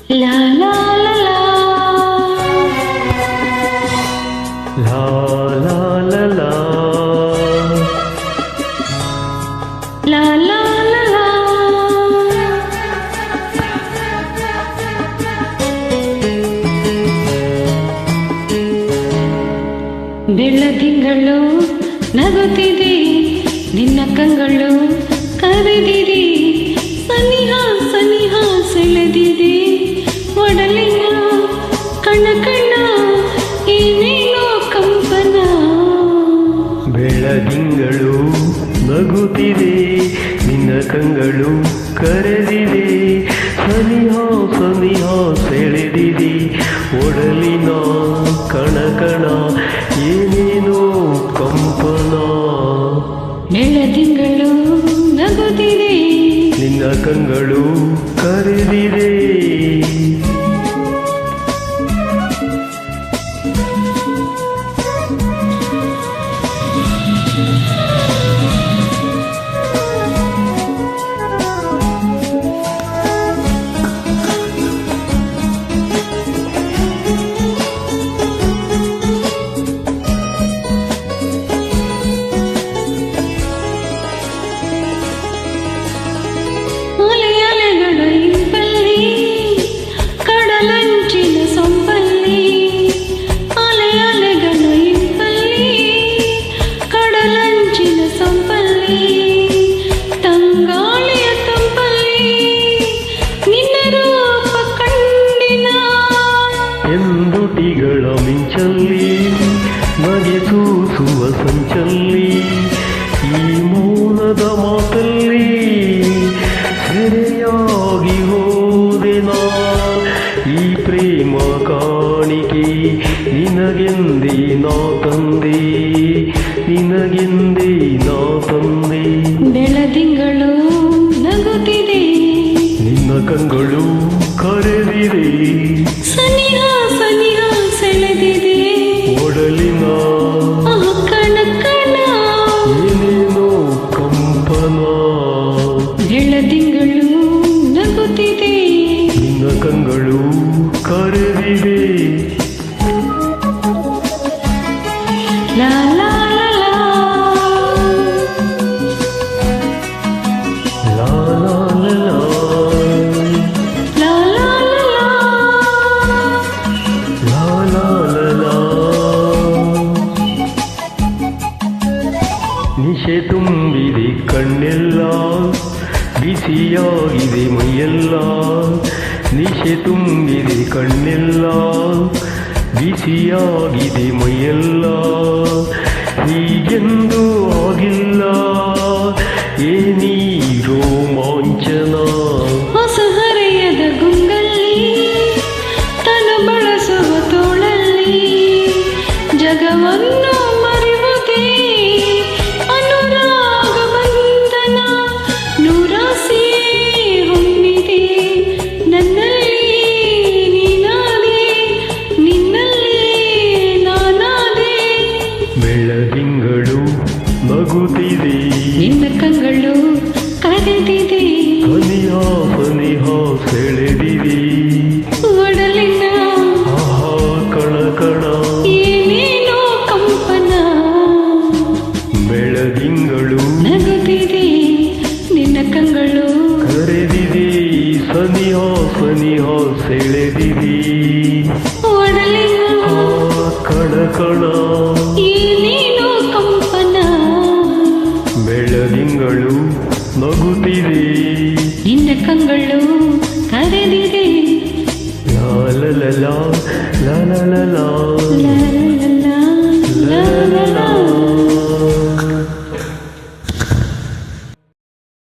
ಲಾ ಲಾ ಲಾ ಲಾ ಲಾ ಲಾ ಲಾ ಲಾ ಲಾ ಲಾ ಲಾ ಲಾ. ಬೆಳದಿಂಗಳು ನಗುತ್ತಿದೆ, ನಿನ್ನ ಕಂಗಳು ಕರೆದಿದೆ, ಸನಿಹ ಸನಿಹ ಸೆಳೆದಿದೆ, ಒಡಲಿನ ಕಣ್ಣ ಕಣ್ಣ ಏನೇನೋ ಕಂಪನ. ಬೆಳದಿಂಗಳು ನಗುತ್ತಿದೆ, ನಿನ್ನ ಕಂಗಳು ಕರೆದಿದೆ, ಸನಿಹ ಸನಿಹ ಸೆಳೆದಿದೆ, ಒಡಲಿನ ಕಣ ಕಣ ಏನೇನೋ ಕಂಪನ. ಬೆಳದಿಂಗಳು ನಗುತ್ತಿದೆ, ನಿನ್ನ ಕಂಗಳು ಕರೆದಿದೆ. ಎಂದುಟಿಗಳ ಮಿಂಚಲ್ಲಿ ನಗೆ ಸೂಸುವ ಸಂಚಲ್ಲಿ, ಈ ಮೌನದ ಮಾತಲ್ಲಿ ಸೆರೆಯಾಗಿ ಹೋದೆನಾ. ಈ ಪ್ರೇಮ ಕಾಣಿಕೆ ನಿನಗೆಂದೇ ನಾ ತಂದೆ, ನಿನಗೆಂದೇ ನಾ ತಂದೆ. ಬೆಳದಿಂಗಳು ನಗುತ್ತಿದೆ, ನಿನ್ನ ಕಂಗಳು ಕರೆದಿದೆ, ಸನಿಹ ಸನಿಹ ಸೆಳೆದಿದೆ, ಒಡಲಿನ ಕಣ ಕಣ ಏನೇನೋ ಕಂಪನ. ಬೆಳದಿಂಗಳು ನಗುತ್ತಿದೆ, ನಿನ್ನ ಕಂಗಳು ಕರೆದಿದೆ. ಲಾ ಲಾ ಲಾ ಲಾ ಲಾ ಲಾ ಲಾ ಲಾ ಲಾ ಲಾ ಲಾ ಲಾ ಲಾ. ನಿಶೆ ತುಂಬಿದೆ ಕಣ್ಣೆಲ್ಲ, ಬಿಸಿಯಾಗಿದೆ ಮೈಯೆಲ್ಲ, ನಿಶೆ ತುಂಬಿದೆ ಕಣ್ಣೆಲ್ಲ, ಬಿಸಿಯಾಗಿದೆ ಮೈಯೆಲ್ಲ, ಹೀಗೆಂದು ಆಗಿಲ್ಲ ಏನಿ ರೋಮಾಂಚನ. ಹೊಸ ಹರೆಯದ ಗುಂಗಲ್ಲಿ ತನು ಬಳಸುವ ತೋಳಲ್ಲಿ, ಜಗವನ್ನು ಮರೆಯುವುದೇ ಅನುರಾಗ ಬಂಧನ. ನೂರಾಸೆ ಹೊಮ್ಮಿದೆ ನನ್ನಲ್ಲಿ, ನೀನಾದೆ ನಿನ್ನಲ್ಲಿ ನಾನಾದೆ. ಬೆಳದಿಂಗಳು ನಗುತ್ತಿದೆ, ನಿನ್ನ ಕಂಗಳು ಕರೆದಿದೆ, ಸನಿಹ ಸನಿಹ ಸೆಳೆದಿದೆ, ಒಡಲಿನ ಆಹಾ ಕಣ ಕಣ ಏನೇನೋ ಕಂಪನ. ಬೆಳದಿಂಗಳು ನಗುತ್ತಿದೆ, ನಿನ್ನ ಕಂಗಳು ಕರೆದಿದೆ, ಸನಿಹ ಸನಿಹ ಸೆಳೆದಿದೆ, ಒಡಲಿನ ಕಣ ಕಣ ಏನೇನೋ ಕಂಪನ. ಬೆಳದಿಂಗಳು ನಗುತ್ತಿದೆ, ನಿನ್ನ ಕಂಗಳು ಕರೆದಿದೆ, ಲಾ ಲಾ ಲಾ ಲಾ ಲಾ ಲಾ ಲಾ. ಲಾ